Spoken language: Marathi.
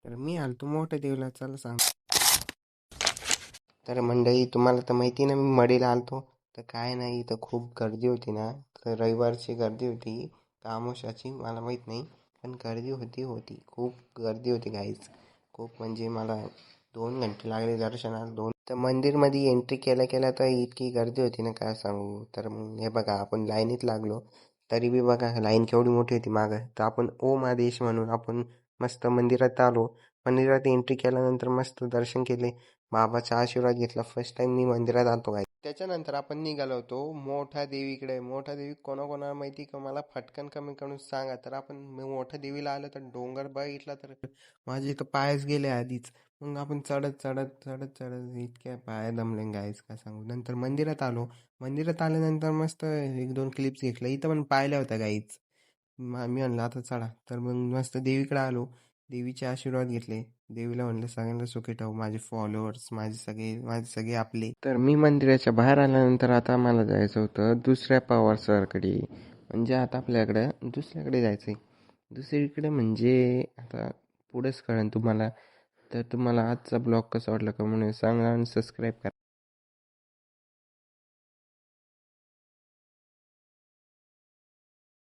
तर मी आलतो मोठ्या देवीला, चला सांग. तर मंडळी, तुम्हाला तर माहिती ना, मी मडीला आलतो. तर काय नाही, इथं खूप गर्दी होती ना. तर रविवारची गर्दी होती का अमावस्याची मला माहीत नाही, पण गर्दी होती खूप गर्दी होती गाईज. खूप म्हणजे मला 2 घंटे लागले दर्शनाला. तर मंदिरमध्ये एंट्री केल्या केल्या तर इतकी गर्दी होती ना, काय सांगू. तर मग हे बघा, आपण लाईनीत लागलो, तरी बी बघा लाईन केवढी मोठी होती मागं. तर आपण ओम आदेश म्हणून आपण मस्त मंदिरात आलो. मंदिरात एंट्री केल्यानंतर मस्त दर्शन केले, बाबाचा आशीर्वाद घेतला. फर्स्ट टाइम मी मंदिरात आलतो काय. त्याच्यानंतर आपण निघालो होतो मोठ्या देवीकडे. मोठ्या देवी कोणाकोणाला माहिती का, मला फटकन कमी करून सांगा. तर आपण मोठ्या देवीला आलो, तर डोंगर बघितला तर माझे तर पायच गेले आधीच. मग आपण चढत चढत चढत चढत इतक्या पाय दमले गाईस, काय सांगू. नंतर मंदिरात आलो. मंदिरात आल्यानंतर मस्त 1-2 क्लिप्स घेतल्या. इथं पण पाहिल्या होत्या गाईच. मी म्हणलं आता चढा. तर मग मस्त देवीकडे आलो, देवीचे आशीर्वाद घेतले. देवीला म्हणलं सगळ्यांना सुखी ठेव, माझे फॉलोअर्स, माझे सगळे आपले. तर मी मंदिराच्या बाहेर आल्यानंतर आता मला जायचं होतं दुसऱ्या पवार सरकडे. म्हणजे आता आपल्याकडं दुसऱ्याकडे जायचं आहे. दुसरीकडे म्हणजे आता पुढेच कळेल तुम्हाला. तर तुम्हाला आजचा ब्लॉग कसा वाटला का म्हणून सांगा आणि सबस्क्राईब करा.